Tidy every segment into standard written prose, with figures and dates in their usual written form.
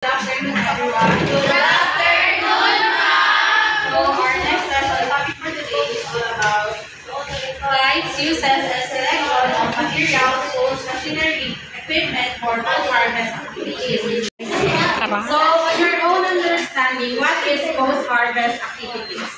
Good afternoon, everyone. Good afternoon, ma'am. So our next lesson topic for today is all about types, uses, and selection of materials, tools, machinery, equipment for post-harvest activities. So on your own understanding, what is post-harvest activities?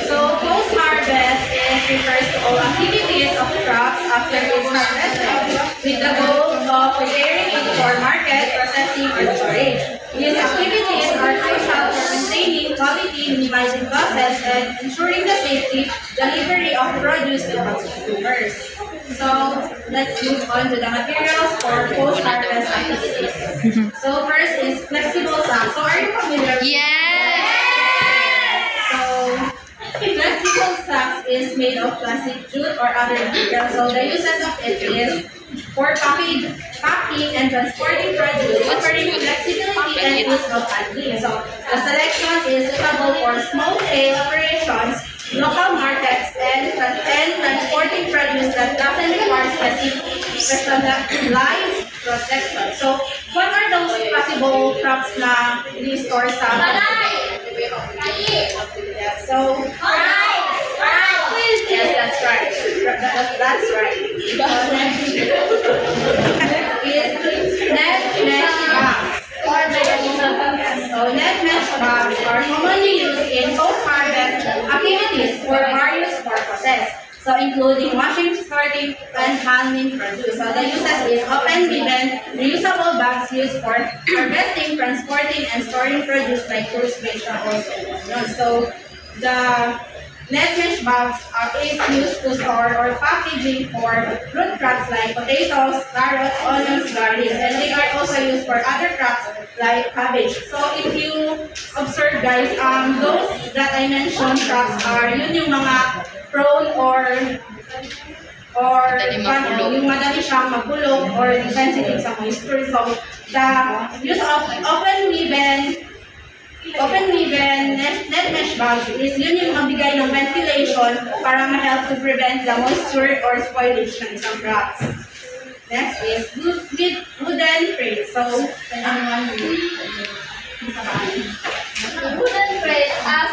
So post-harvest refers to all activities of crops after it's harvested with the goal of preparing it for market, processing, or storage. These activities are crucial for maintaining quality, minimizing losses, and ensuring the safety delivery of produce to consumers. So let's move on to the materials for post-harvest activities. So first is flexible sacks. So are you familiar with flexible sacks is made of plastic, jute, or other materials. So the uses of it is for packing and transporting produce, offering flexibility and ease of handling. So the selection is suitable for small-scale operations, local markets, and transporting produce that doesn't require specialized protection. So what are those possible crops na restore sa So, yes, that's right. That's right. Next is net mesh bags. So net mesh bags are commonly used in post-harvest activities for various purposes. So including washing, sorting, and handling produce. So the uses is open-given, reusable bags used for harvesting, transporting, and storing produce like fruits, vegetables, and onions. So the net mesh bags is used to store or packaging for root crops like potatoes, carrots, onions, garlic, and they are also used for other crops like cabbage. So if you observe, guys, those that I mentioned crops are yun yung mga prone or yung madali siyang magulong or sensitive sa moisture. So the use of open-weaven net mesh bags is yun yung magbigay ng ventilation para ma-help to prevent the moisture or spoilage ng isang crops. Next is wooden crates. So, wooden crates are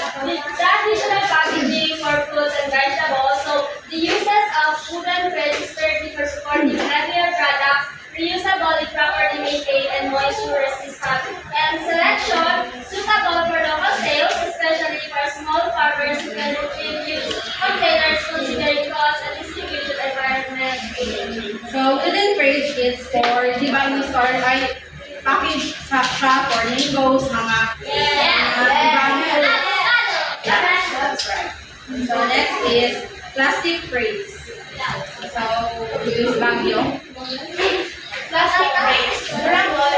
traditional packaging for fruits and vegetables. So, the uses of wooden crates is thirdly for supporting heavier products, reusable if properly maintained, and moisture resistant. And selection, suitable for local sales, especially for small farmers who can use containers considering cost and distribution environment. So wooden crates is for, di ba yung store ay package sa shop or mangoes, mga that's right. So next is plastic crates. So use bagyo. Plastic crates, durable,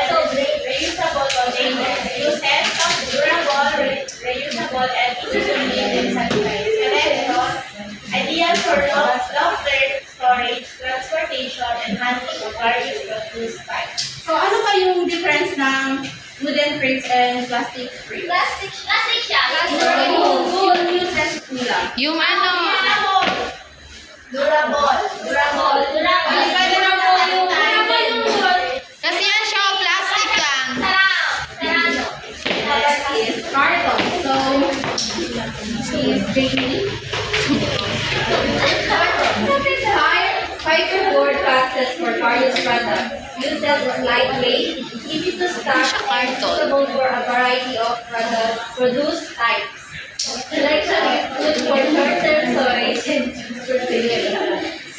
reusable containers, uses of durable, reusable, and easy to clean and sanitize. Selection, ideal for long-term storage, transportation, and handling of various produce types. So ano ba yung difference ng wooden crates and plastic crates? Plastic siya. Yung uses nila. Yung ano? Durable. Kasi yan siya, plastic yan. Next is carton. So, is Jamie. Fiberboard boxes for various products. Uses is lightweight, easy to stock, and suitable for a variety of produce types. Selection is good for short-term storage and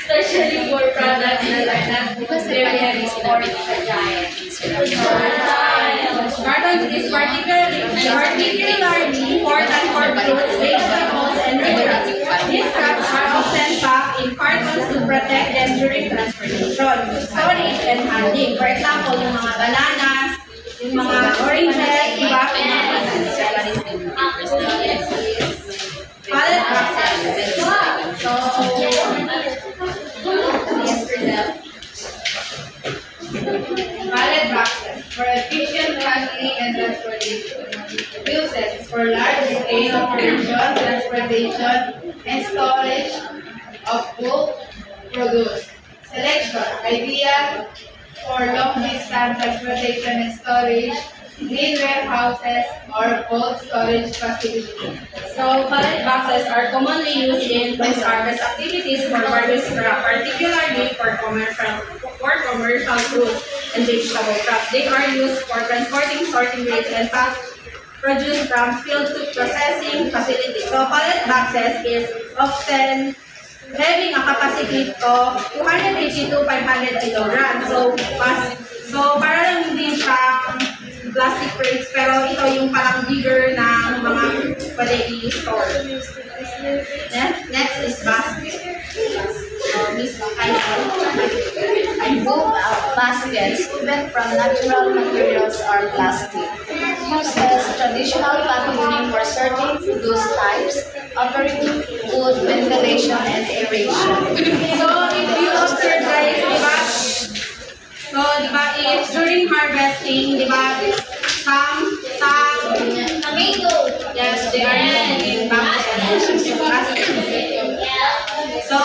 especially for products that are not very heavy or fragile. Cartons is particularly important for fruits, vegetables, and vegetables. These crops are often packed in cartons to protect them during transportation, storage, and handling. For example, yung mga bananas, yung mga oranges, diba? Pallet boxes. So, pallet boxes for efficient handling and transportation. Uses for large-scale operation, transportation, transportation, and storage of bulk produce. Selection. Idea for long-distance transportation and storage, green warehouses, or cold storage facilities. So, pallet boxes are commonly used in post-harvest activities for various crops, particularly for commercial fruits and vegetable crops. They are used for transporting, sorting grades, and produce from field to processing facilities. So, pallet boxes is often having a capacity of 280 to 500 kilograms. So para lang din siyang plastic crates, pero ito yung parang bigger na mga pwede i-store. Next is basket. Both baskets, even from natural materials, are plastic. Uses traditional packaging for certain produce types, offering good ventilation and aeration. So, if you observe guys, diba? So, diba, if during harvesting, diba, some Tomato. yes, they are used in baskets. So,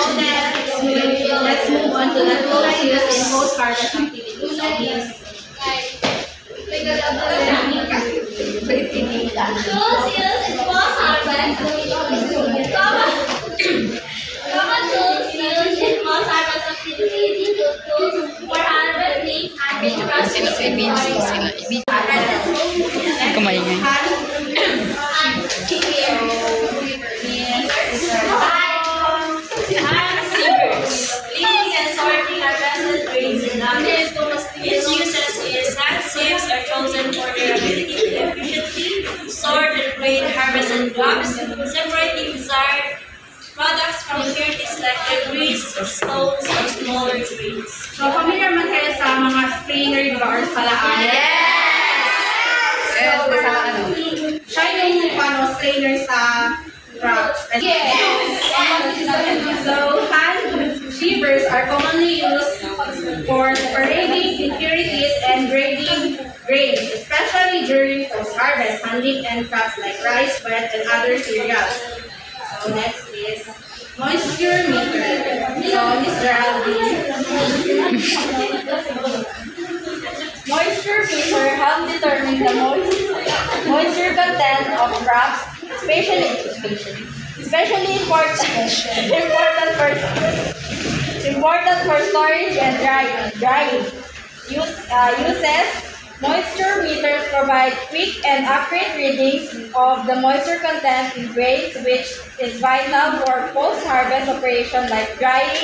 let's move on to the tools used in post-harvest activities. So, yes. Tools used in post-harvest. Common tools used in post-harvest activities include tools for harvesting, harvest processing, Cleaning and sorting harvested grains in nuggets. Its uses is hand sieves are chosen for their ability to efficiently sort and grade harvested crops, separating desired products from impurities like debris, stones, or smaller grains. So, familiar man kayo sa mga strainer, di ba, or salaan? Yes, So, salaan. siya yung strainer sa crops. So, hand sievers are commonly used for separating impurities and grading grains, especially during post-harvest handling and crops like rice, wheat, and other cereals. So, next is moisture meter. So, Ms. Geraldine. Moisture meter help determine the moisture content of crops, especially important for storage and drying. Uses moisture meters provide quick and accurate readings of the moisture content in grains, which is vital for post-harvest operation like drying,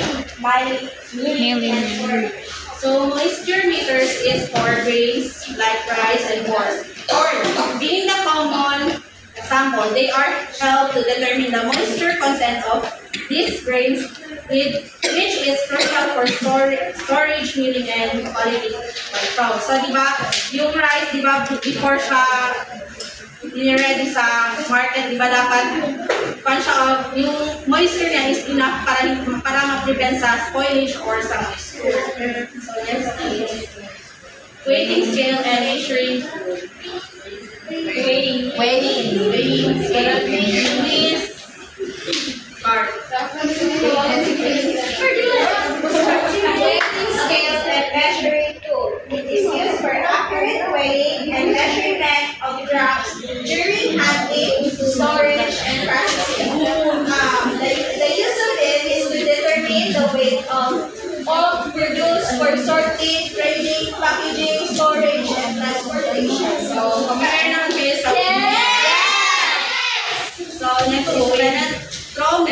milling, and storage. So, moisture meters is for grains like rice and corn. Being the common example, they are help to determine the moisture content of these grains, which is crucial for storage, milling, and quality control. So, di ba, yung rice, di ba, before siya ready sa market, di ba, dapat yung moisture niya is enough para ma-prevent sa spoilage or sa moisture. So, next is weighting scale and measuring. Weighing scale. Please. Card. Weighing scales and measuring tool. It is used for accurate weighing and measurement of crops during handling, storage, and processing. The use of it is to determine the weight of all produce for sorting, grading, packaging, storage, and transportation. So, compare naman kayo sa So, next is Bennett. Throw me.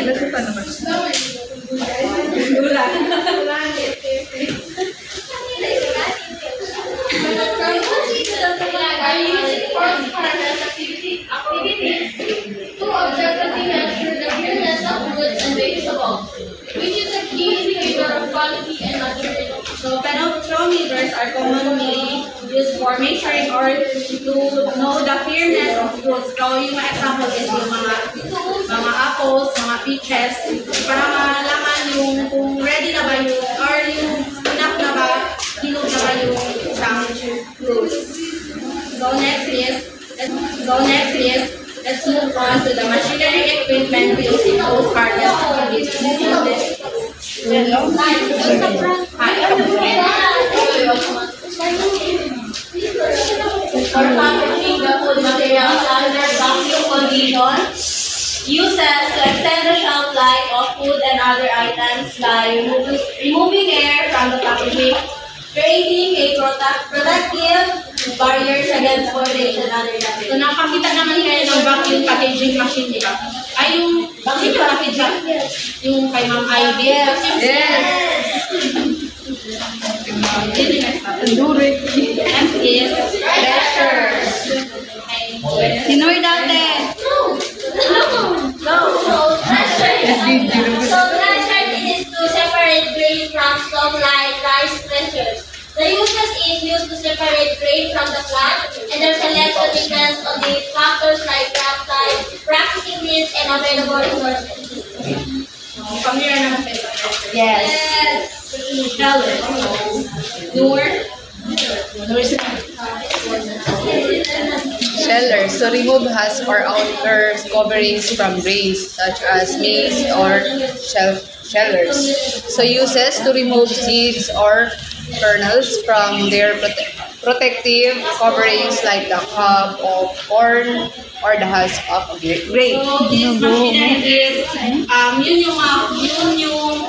Are used for harvest activities to objectively measure the pureness of fruits and vegetables, which is a key indicator of quality and maturity. So, penetrometers are commonly used for measuring or to know the fairness of fruits. So, yung mga example is yung mga apples, mga peaches, para malaman yung kung ready na ba yung, or yung enough na ba, hinog na ba yung isang fruits. So, next is let's move on to the machinery equipment used in post-harvest activities. For packaging the food materials under vacuum condition, uses to extend the shelf life of food and other items by removing air from the packaging, creating a protective barriers against spoilation and other damage. So, nakakita naman kayo ng vacuum packaging machine, di ba? Ay, yung vacuum packaging? Yung kay Ma'am Ivy? Yes. Next is pressure. Sinoy dati. So pressure is to separate grain from some rice pressures. The uses is used to separate grain from the plant, and their selection depends on the factors like crop type, processing needs, and available resources. Familiar naman kayo sa pressure. Yes. Shellers. To remove husks or outer coverings from grains such as maize or shellers. So uses to remove seeds or kernels from their protective coverings like the cob of corn or the husk of grain. So, this machinery is, yun yung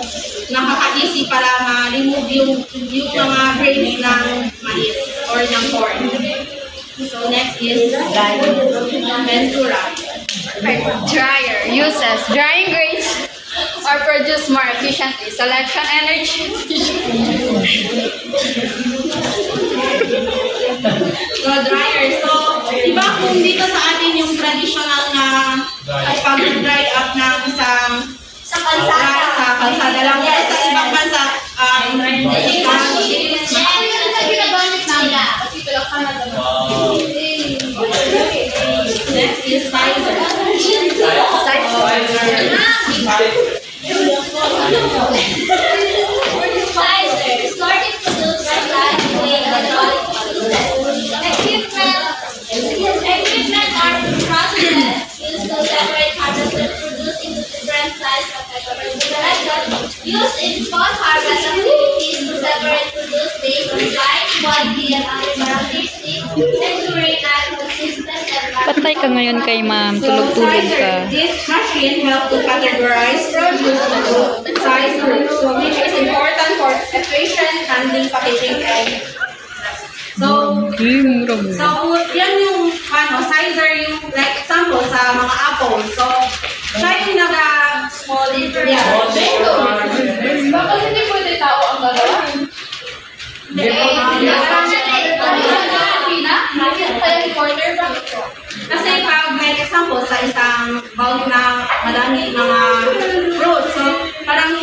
nakaka-easy para ma-remove yung mga grains ng mais or ng corn. So, next is Ventura. Dryer. Uses. Drying grains or produce more efficiently. Selection energy. So, dryer. So, diba kung dito sa atin yung traditional na pag-dry up ng isang Sa kalsada. sa kalsada lang. Yes, sa ibang bansa, next is sizer. Sizer, sorting produce and lightweight hydraulic processes. Equipment are processes used to separate harvested produce into different sizes of categories. Used in post-harvest activities to separate produce based on size, quality, and other characteristics, ensuring that consistent and Patay ka ngayon kay ma'am. Tulog-tulog ka. This machine helps to categorize produce into size groups, so which is important for efficient handling, packaging, and so yan yung sizer, yung like example sa mga apples. So, siya yung small liter. Bakit hindi pwede tao ang dalawa? Kasi pag like example sa isang bowl na madami mga fruits, so parang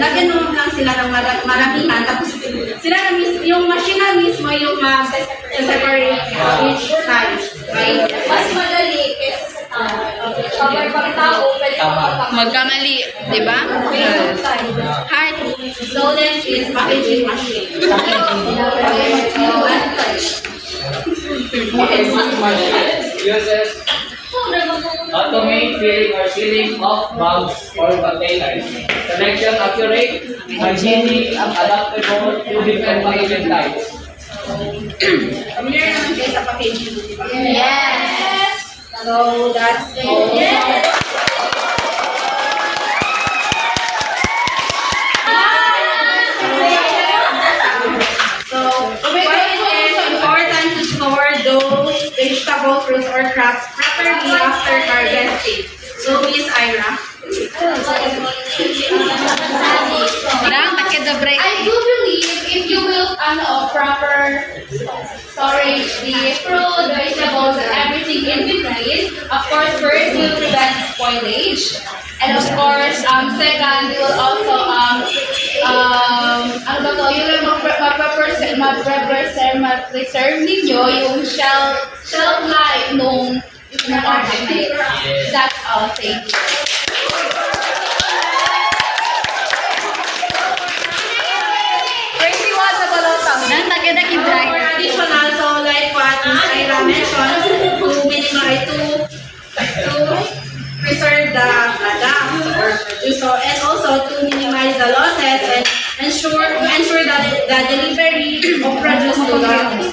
lagyan mo lang sila ng maramihan, tapos sila na yung machine na mismo yung separate each size. Right? mas madali kaysa sa tao. Kapag pag tao, pwede mo Magkamali. Diba? Heart. So next is packaging machine. Uses automate filling or sealing of bags or containers. Selection accurate, hygienic, adaptable to different packaging types. Familiar naman kayo sa packaging, di ba? Yes! So that's all. So, why it is important to store those vegetable, fruits, or crops properly after harvesting? So, Miss Ira. Lang, takit the break. I do believe if you will proper storage the fruit, vegetables, and everything in between, of course, first you will prevent spoilage. And of course, second, you will also, you will ma-preserve ninyo yung shelf life nung order na yun. That's all. Thank you. Nang takit na For additional, so like what Miss Ira mentioned, ay to preserve the products or produce, so, and also to minimize the losses and ensure that the delivery of produce to the